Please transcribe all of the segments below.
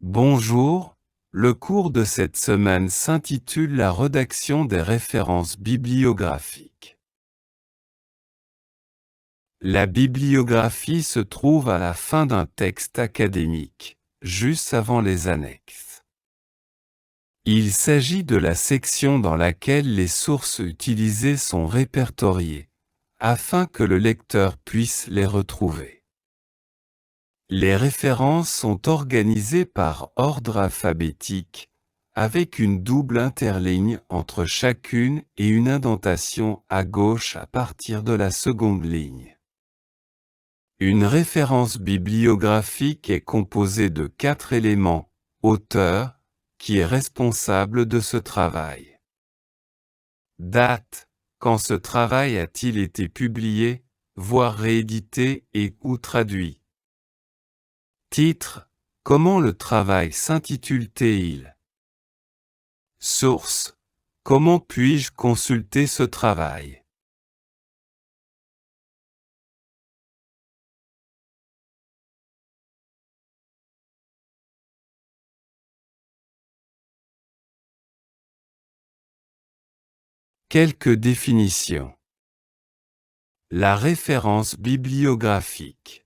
Bonjour, le cours de cette semaine s'intitule La rédaction des références bibliographiques. La bibliographie se trouve à la fin d'un texte académique, juste avant les annexes. Il s'agit de la section dans laquelle les sources utilisées sont répertoriées, afin que le lecteur puisse les retrouver. Les références sont organisées par ordre alphabétique, avec une double interligne entre chacune et une indentation à gauche à partir de la seconde ligne. Une référence bibliographique est composée de 4 éléments: auteur, qui est responsable de ce travail. Date, quand ce travail a-t-il été publié, voire réédité et ou traduit. Titre, comment le travail s'intitule-t-il? Source, comment puis-je consulter ce travail? Quelques définitions. La référence bibliographique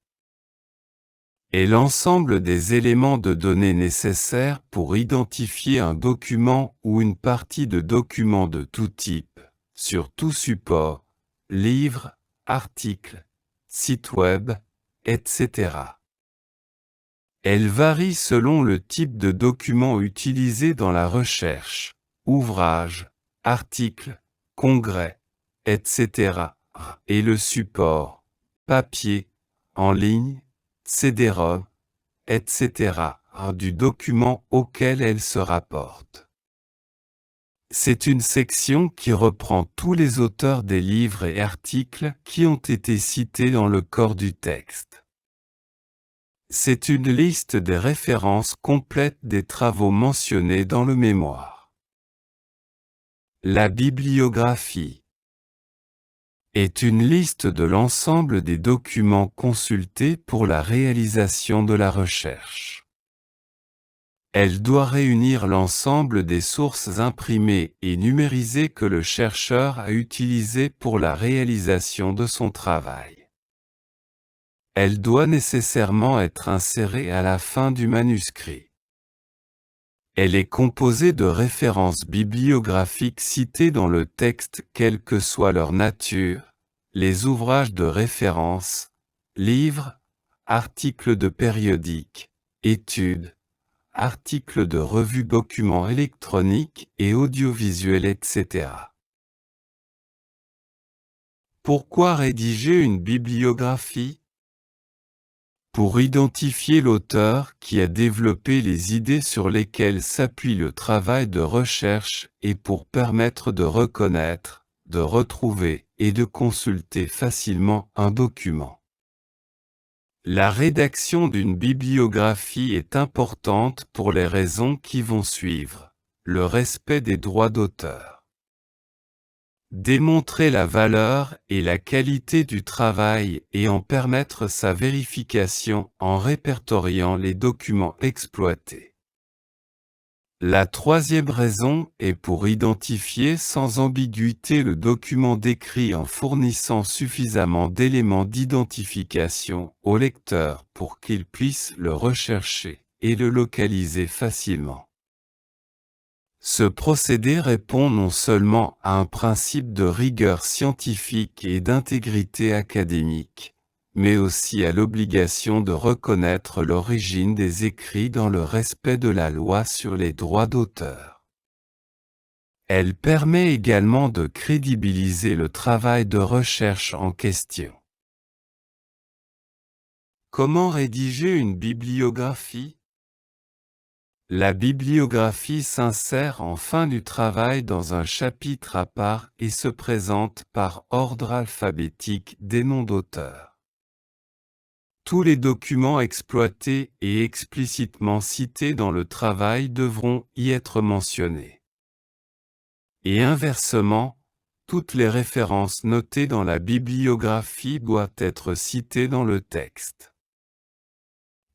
est l'ensemble des éléments de données nécessaires pour identifier un document ou une partie de document de tout type, sur tout support, livre, article, site web, etc. Elle varie selon le type de document utilisé dans la recherche, ouvrage, article, congrès, etc. et le support, papier, en ligne, CD-ROM, etc. du document auquel elle se rapporte. C'est une section qui reprend tous les auteurs des livres et articles qui ont été cités dans le corps du texte. C'est une liste des références complètes des travaux mentionnés dans le mémoire. La bibliographie est une liste de l'ensemble des documents consultés pour la réalisation de la recherche. Elle doit réunir l'ensemble des sources imprimées et numérisées que le chercheur a utilisées pour la réalisation de son travail. Elle doit nécessairement être insérée à la fin du manuscrit. Elle est composée de références bibliographiques citées dans le texte quelle que soit leur nature, les ouvrages de référence, livres, articles de périodiques, études, articles de revues, documents électroniques et audiovisuels, etc. Pourquoi rédiger une bibliographie? Pour identifier l'auteur qui a développé les idées sur lesquelles s'appuie le travail de recherche et pour permettre de reconnaître, de retrouver et de consulter facilement un document. La rédaction d'une bibliographie est importante pour les raisons qui vont suivre. Le respect des droits d'auteur. Démontrer la valeur et la qualité du travail et en permettre sa vérification en répertoriant les documents exploités. La troisième raison est pour identifier sans ambiguïté le document décrit en fournissant suffisamment d'éléments d'identification au lecteur pour qu'il puisse le rechercher et le localiser facilement. Ce procédé répond non seulement à un principe de rigueur scientifique et d'intégrité académique, mais aussi à l'obligation de reconnaître l'origine des écrits dans le respect de la loi sur les droits d'auteur. Elle permet également de crédibiliser le travail de recherche en question. Comment rédiger une bibliographie ? La bibliographie s'insère en fin du travail dans un chapitre à part et se présente par ordre alphabétique des noms d'auteurs. Tous les documents exploités et explicitement cités dans le travail devront y être mentionnés. Et inversement, toutes les références notées dans la bibliographie doivent être citées dans le texte.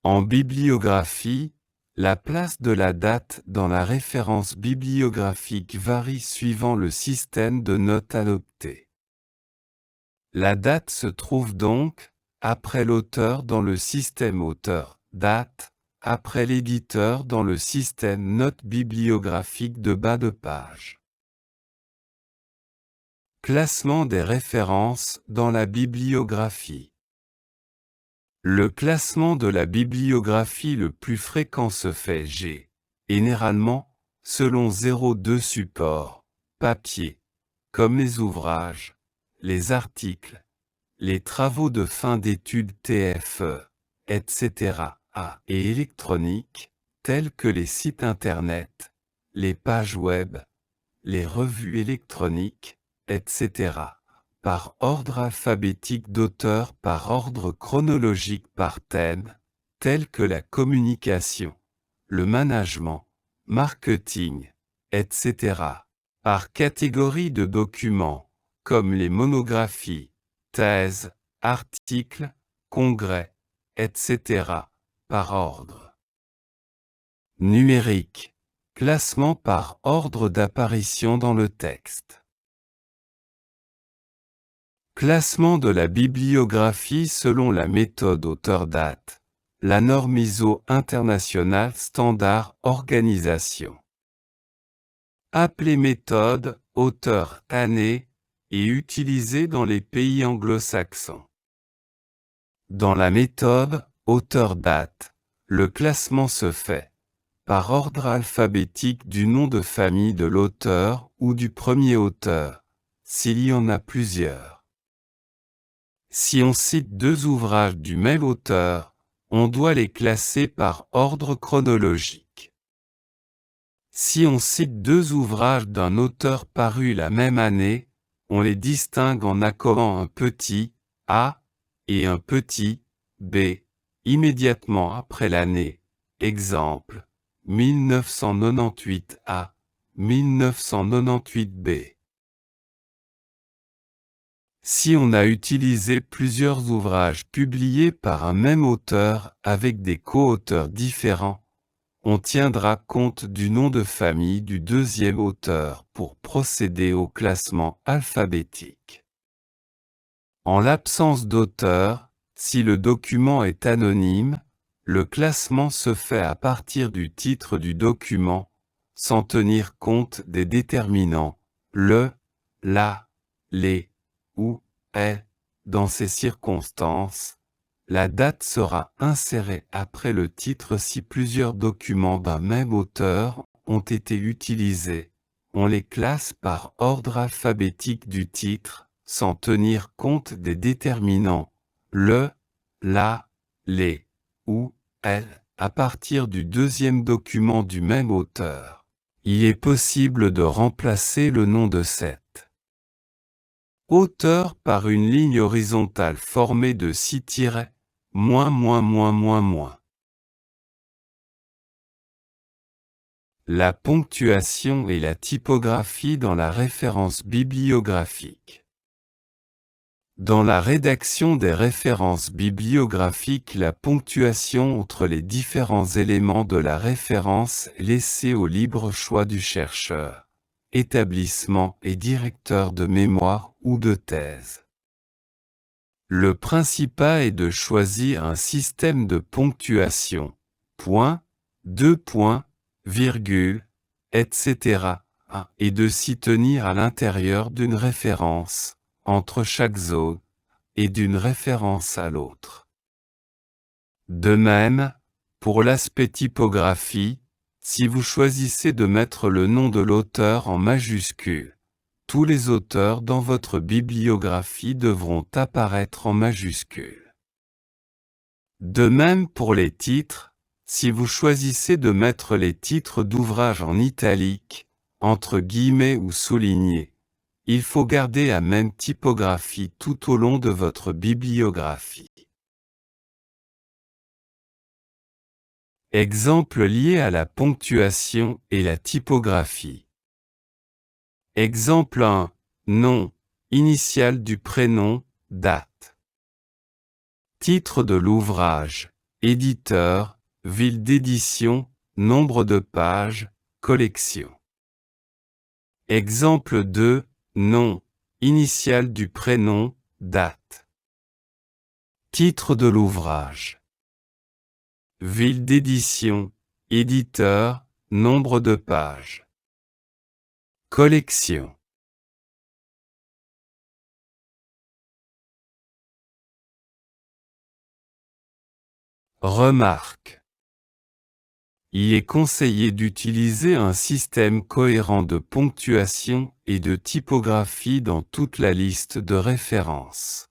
En bibliographie, La place de la date dans la référence bibliographique varie suivant le système de notes adopté. La date se trouve donc, après l'auteur dans le système auteur-date, après l'éditeur dans le système notes bibliographiques de bas de page. Classement des références dans la bibliographie. Le classement de la bibliographie le plus fréquent se fait généralement, selon 0,2 supports, papier, comme les ouvrages, les articles, les travaux de fin d'études TFE, etc., et électroniques, tels que les sites Internet, les pages web, les revues électroniques, etc., par ordre alphabétique d'auteur, par ordre chronologique par thème, tels que la communication, le management, marketing, etc., par catégorie de documents, comme les monographies, thèses, articles, congrès, etc., par ordre numérique, classement par ordre d'apparition dans le texte. Classement de la bibliographie selon la méthode auteur-date, la norme ISO internationale standard organisation. Appelée méthode auteur-année et utilisée dans les pays anglo-saxons. Dans la méthode auteur-date, le classement se fait par ordre alphabétique du nom de famille de l'auteur ou du premier auteur, s'il y en a plusieurs. Si on cite 2 ouvrages du même auteur, on doit les classer par ordre chronologique. Si on cite 2 ouvrages d'un auteur paru la même année, on les distingue en accolant un petit A et un petit B immédiatement après l'année. Exemple, 1998 A, 1998 B. Si on a utilisé plusieurs ouvrages publiés par un même auteur avec des co-auteurs différents, on tiendra compte du nom de famille du deuxième auteur pour procéder au classement alphabétique. En l'absence d'auteur, si le document est anonyme, le classement se fait à partir du titre du document, sans tenir compte des déterminants, le, la, les, ou, est. Dans ces circonstances, la date sera insérée après le titre si plusieurs documents d'un même auteur ont été utilisés. On les classe par ordre alphabétique du titre, sans tenir compte des déterminants, le, la, les, ou, elle, à partir du deuxième document du même auteur. Il est possible de remplacer le nom de cet auteur par une ligne horizontale formée de 6 tirets, -. La ponctuation et la typographie dans la référence bibliographique. Dans la rédaction des références bibliographiques, la ponctuation entre les différents éléments de la référence est laissée au libre choix du chercheur, établissement et directeur de mémoire ou de thèse. Le principal est de choisir un système de ponctuation, point, 2 points, virgule, etc., et de s'y tenir à l'intérieur d'une référence, entre chaque zone, et d'une référence à l'autre. De même, pour l'aspect typographie, si vous choisissez de mettre le nom de l'auteur en majuscule, tous les auteurs dans votre bibliographie devront apparaître en majuscule. De même pour les titres, si vous choisissez de mettre les titres d'ouvrages en italique, entre guillemets ou soulignés, il faut garder la même typographie tout au long de votre bibliographie. Exemple lié à la ponctuation et la typographie. Exemple 1. Nom, initiale du prénom, date. Titre de l'ouvrage, éditeur, ville d'édition, nombre de pages, collection. Exemple 2, nom, initiale du prénom, date. Titre de l'ouvrage. Ville d'édition, éditeur, nombre de pages. Collection. Remarque. Il est conseillé d'utiliser un système cohérent de ponctuation et de typographie dans toute la liste de références.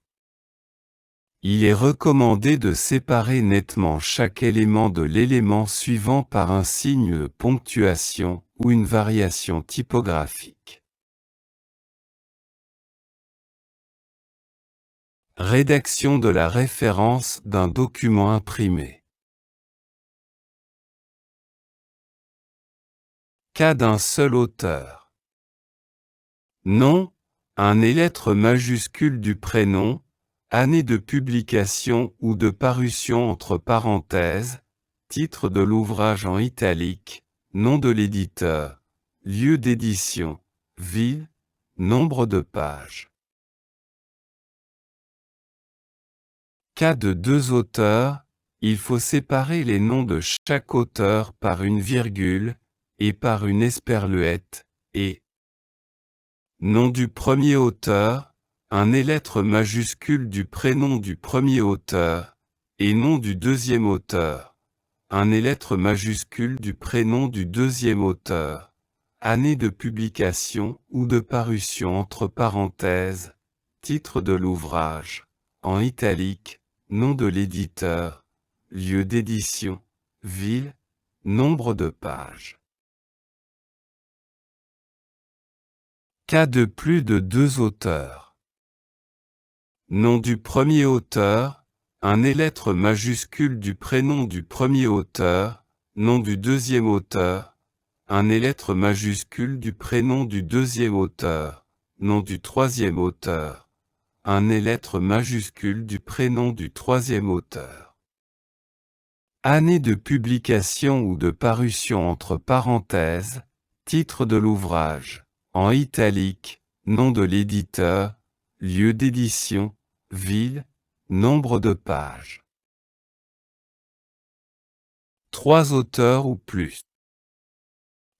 Il est recommandé de séparer nettement chaque élément de l'élément suivant par un signe de ponctuation ou une variation typographique. Rédaction de la référence d'un document imprimé. Cas d'un seul auteur. Nom, un et lettres majuscules du prénom, année de publication ou de parution entre parenthèses, titre de l'ouvrage en italique, nom de l'éditeur, lieu d'édition, ville, nombre de pages. Cas de deux auteurs, il faut séparer les noms de chaque auteur par une virgule, et par une esperluette, et nom du premier auteur, un et lettres majuscules du prénom du premier auteur, et nom du deuxième auteur, un et lettres majuscules du prénom du deuxième auteur, année de publication ou de parution entre parenthèses, titre de l'ouvrage, en italique, nom de l'éditeur, lieu d'édition, ville, nombre de pages. Cas de plus de deux auteurs. Nom du premier auteur, un et lettres majuscules du prénom du premier auteur, nom du deuxième auteur, un et lettres majuscules du prénom du deuxième auteur, nom du troisième auteur, un et lettres majuscules du prénom du troisième auteur. Année de publication ou de parution entre parenthèses, titre de l'ouvrage, en italique, nom de l'éditeur, lieu d'édition, ville, nombre de pages. 3 auteurs ou plus.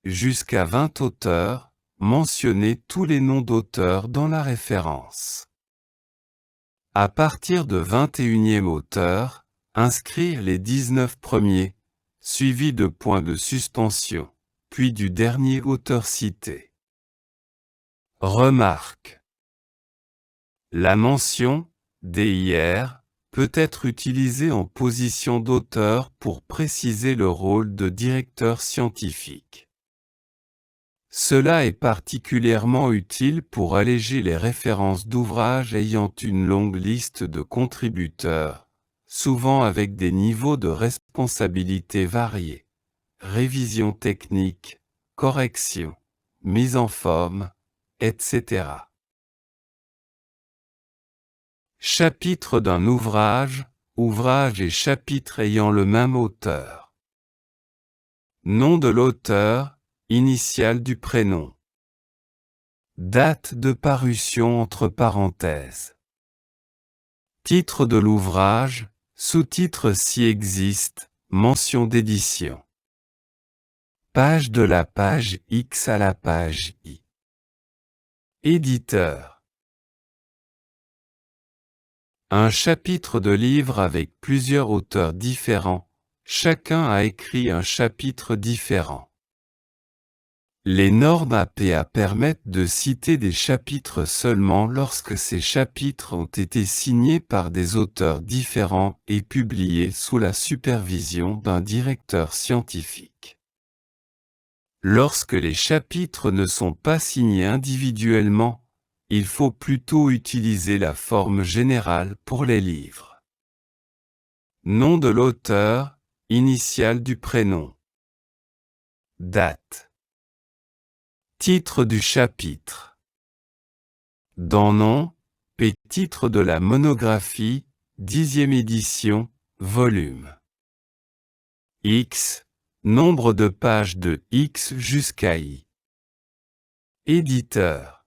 Jusqu'à 20 auteurs, mentionnez tous les noms d'auteurs dans la référence. À partir de 21e auteur, inscrire les 19 premiers, suivis de points de suspension, puis du dernier auteur cité. Remarque. La mention « DIR » peut être utilisée en position d'auteur pour préciser le rôle de directeur scientifique. Cela est particulièrement utile pour alléger les références d'ouvrages ayant une longue liste de contributeurs, souvent avec des niveaux de responsabilité variés. Révision technique, correction, mise en forme, etc. Chapitre d'un ouvrage, ouvrage et chapitre ayant le même auteur. Nom de l'auteur, initiale du prénom. Date de parution entre parenthèses. Titre de l'ouvrage, sous-titre si existe, mention d'édition. Page de la page X à la page Y. Éditeur. Un chapitre de livre avec plusieurs auteurs différents, chacun a écrit un chapitre différent. Les normes APA permettent de citer des chapitres seulement lorsque ces chapitres ont été signés par des auteurs différents et publiés sous la supervision d'un directeur scientifique. Lorsque les chapitres ne sont pas signés individuellement, il faut plutôt utiliser la forme générale pour les livres. Nom de l'auteur, initiale du prénom. Date. Titre du chapitre. Dans nom, P. Titre de la monographie, 10e édition, volume. X. Nombre de pages de X jusqu'à Y. Éditeur.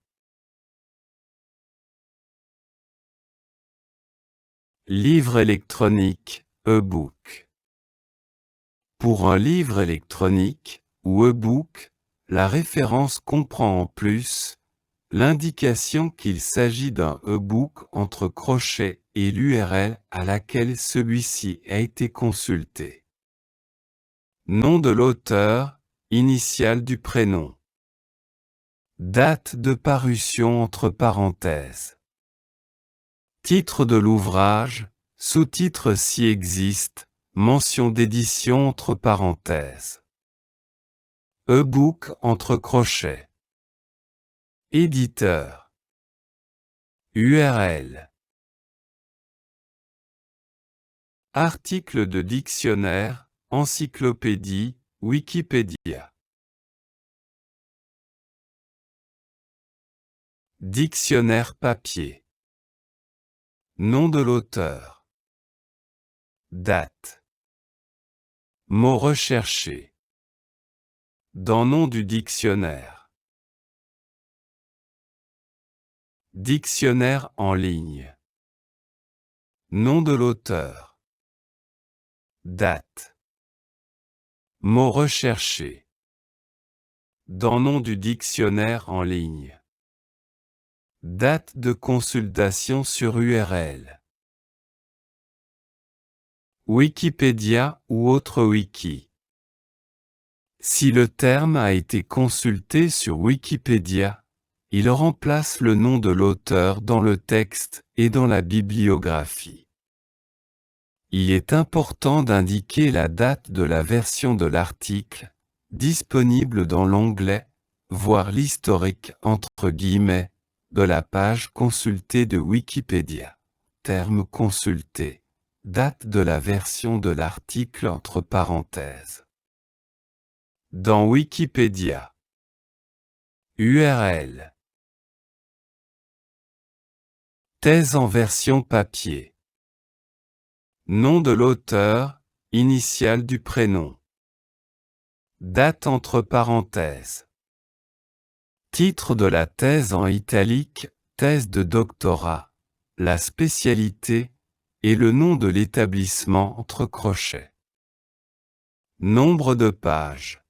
Livre électronique, e-book. Pour un livre électronique, ou e-book, la référence comprend en plus l'indication qu'il s'agit d'un e-book entre crochets et l'URL à laquelle celui-ci a été consulté. Nom de l'auteur, initiale du prénom. Date de parution entre parenthèses. Titre de l'ouvrage, sous-titre s'il existe, mention d'édition entre parenthèses. E-book entre crochets. Éditeur. URL. Article de dictionnaire, encyclopédie, Wikipédia. Dictionnaire papier. Nom de l'auteur. Date. Mot recherché. Dans nom du dictionnaire. Dictionnaire en ligne. Nom de l'auteur. Date. Mot recherché. Dans nom du dictionnaire en ligne. Date de consultation sur URL. Wikipédia ou autre wiki. Si le terme a été consulté sur Wikipédia, il remplace le nom de l'auteur dans le texte et dans la bibliographie. Il est important d'indiquer la date de la version de l'article, disponible dans l'onglet « Voir l'historique » entre guillemets, de la page consultée de Wikipédia. Terme consulté. Date de la version de l'article entre parenthèses. Dans Wikipédia. URL. Thèse en version papier. Nom de l'auteur, initiale du prénom. Date entre parenthèses. Titre de la thèse en italique, thèse de doctorat, la spécialité, et le nom de l'établissement entre crochets. Nombre de pages.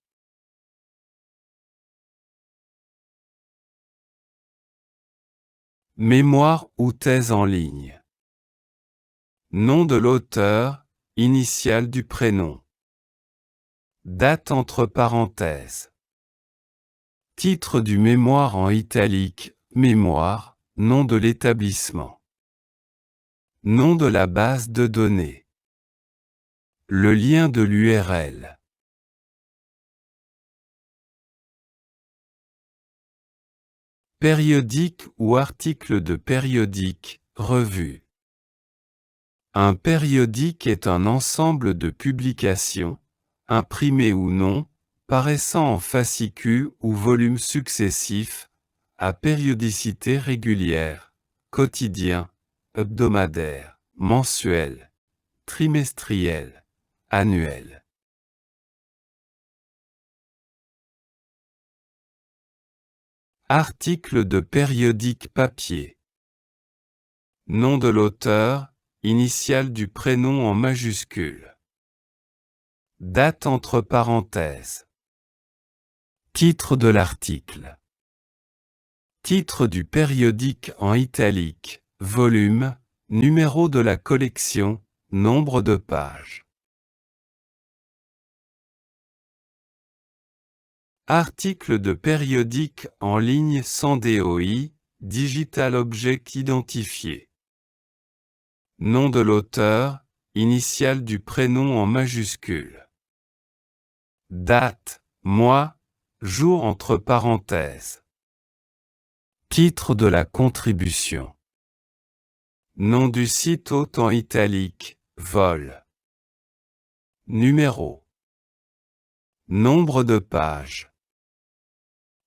Mémoire ou thèse en ligne. Nom de l'auteur, initiale du prénom. Date entre parenthèses. Titre du mémoire en italique, mémoire, nom de l'établissement. Nom de la base de données. Le lien de l'URL. Périodique ou article de périodique, revue. Un périodique est un ensemble de publications, imprimées ou non, paraissant en fascicules ou volumes successifs, à périodicité régulière, quotidien, hebdomadaire, mensuel, trimestriel, annuel. Article de périodique papier. Nom de l'auteur, initiale du prénom en majuscule. Date entre parenthèses. Titre de l'article. Titre du périodique en italique, volume, numéro de la collection, nombre de pages. Article de périodique en ligne sans DOI, Digital Object identifié. Nom de l'auteur, initiale du prénom en majuscule. Date, mois, jour entre parenthèses. Titre de la contribution. Nom du site hôte en italique, vol. Numéro. Nombre de pages.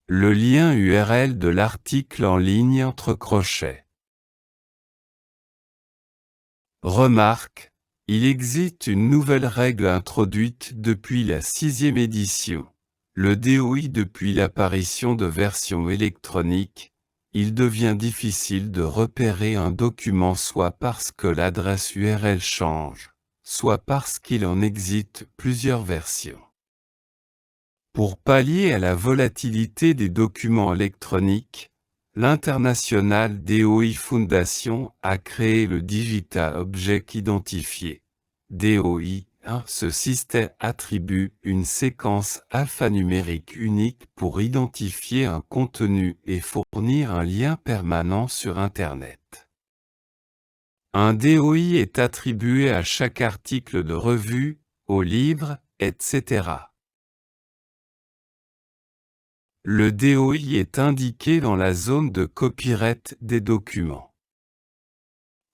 Le lien URL de l'article en ligne entre crochets. Remarque, Il existe une nouvelle règle introduite depuis la 6e édition. Le DOI depuis l'apparition de versions électroniques, il devient difficile de repérer un document soit parce que l'adresse URL change, soit parce qu'il en existe plusieurs versions. Pour pallier à la volatilité des documents électroniques, l'International DOI Foundation a créé le Digital Object Identifier, DOI. Ce système attribue une séquence alphanumérique unique pour identifier un contenu et fournir un lien permanent sur Internet. Un DOI est attribué à chaque article de revue, au livre, etc. Le DOI est indiqué dans la zone de copyright des documents.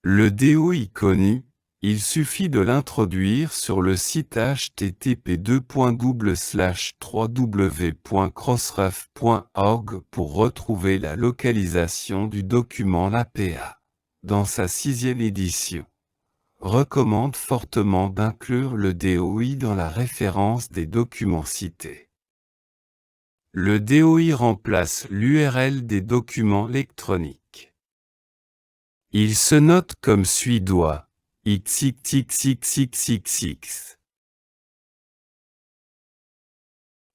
Le DOI connu, il suffit de l'introduire sur le site http://www.crossref.org pour retrouver la localisation du document. L'APA, dans sa 6e édition, recommande fortement d'inclure le DOI dans la référence des documents cités. Le DOI remplace l'URL des documents électroniques. Il se note comme suit XXXXXXX.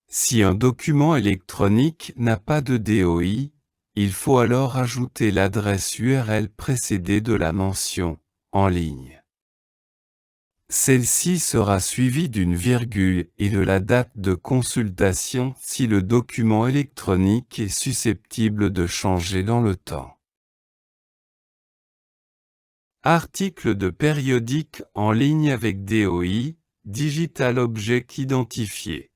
Si un document électronique n'a pas de DOI, il faut alors ajouter l'adresse URL précédée de la mention « en ligne ». Celle-ci sera suivie d'une virgule et de la date de consultation si le document électronique est susceptible de changer dans le temps. Article de périodique en ligne avec DOI, Digital Object Identifier.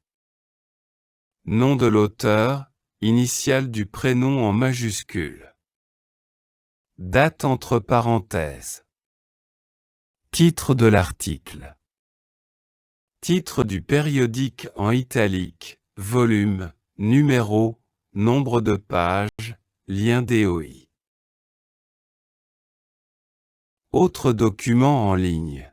Nom de l'auteur, initiale du prénom en majuscule. Date entre parenthèses. Titre de l'article. Titre du périodique en italique, volume, numéro, nombre de pages, lien DOI. Autres documents en ligne.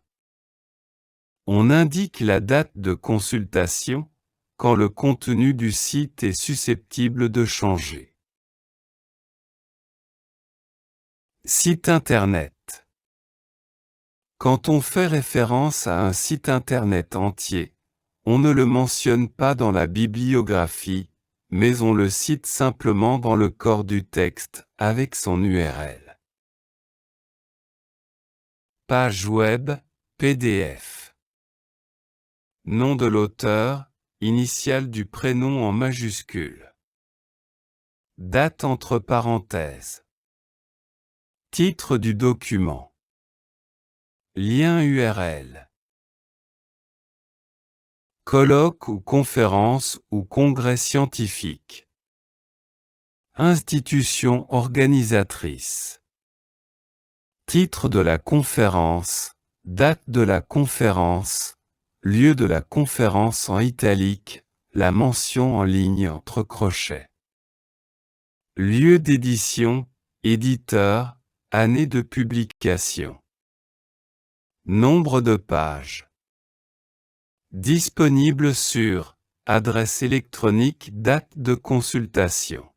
On indique la date de consultation, quand le contenu du site est susceptible de changer. Site Internet. Quand on fait référence à un site Internet entier, on ne le mentionne pas dans la bibliographie, mais on le cite simplement dans le corps du texte, avec son URL. Page web, PDF. Nom de l'auteur, initiale du prénom en majuscule. Date entre parenthèses. Titre du document. Lien URL. Colloque ou conférence ou congrès scientifique. Institution organisatrice. Titre de la conférence, date de la conférence, lieu de la conférence en italique, la mention en ligne entre crochets. Lieu d'édition, éditeur, année de publication. Nombre de pages. Disponible sur adresse électronique, date de consultation.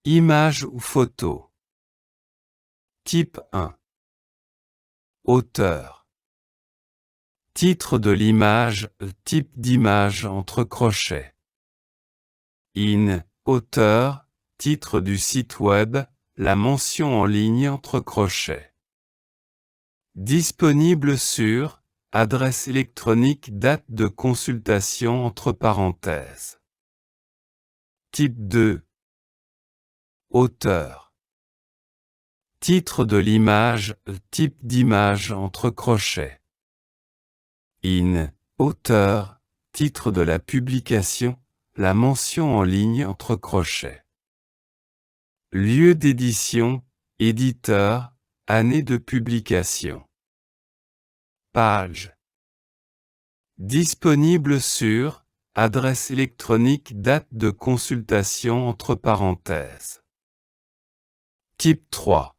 Image ou photo. Type 1. Auteur. Titre de l'image, type d'image entre crochets. Auteur, titre du site web, la mention en ligne entre crochets. Disponible sur adresse électronique, date de consultation entre parenthèses. Type 2. Auteur. Titre de l'image, type d'image entre crochets. Auteur, titre de la publication, la mention en ligne entre crochets. Lieu d'édition, éditeur, année de publication. Page. Disponible sur adresse électronique, date de consultation entre parenthèses. Type 3.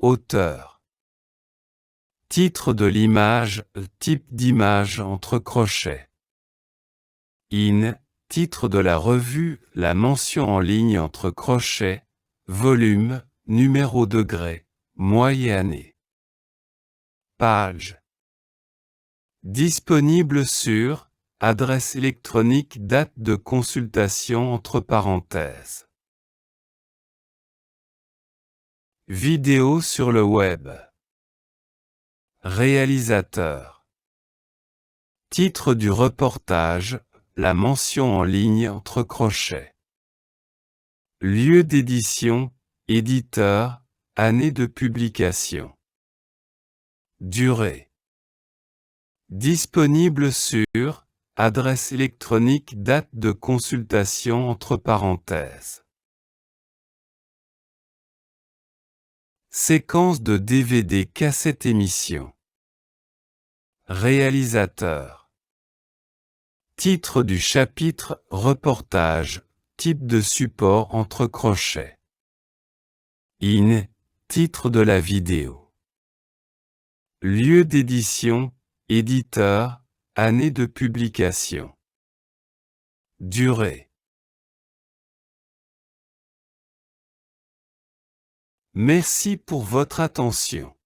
Auteur. Titre de l'image, type d'image entre crochets. In, titre de la revue, la mention en ligne entre crochets, volume, numéro degré, mois et année. Page. Disponible sur, adresse électronique, date de consultation entre parenthèses. Vidéo sur le web. Réalisateur. Titre du reportage, la mention en ligne entre crochets. Lieu d'édition, éditeur, année de publication. Durée. Disponible sur, adresse électronique, date de consultation entre parenthèses. Séquence de DVD cassette émission. Réalisateur. Titre du chapitre, reportage, type de support entre crochets. In, titre de la vidéo. Lieu d'édition, éditeur, année de publication. Durée. Merci pour votre attention.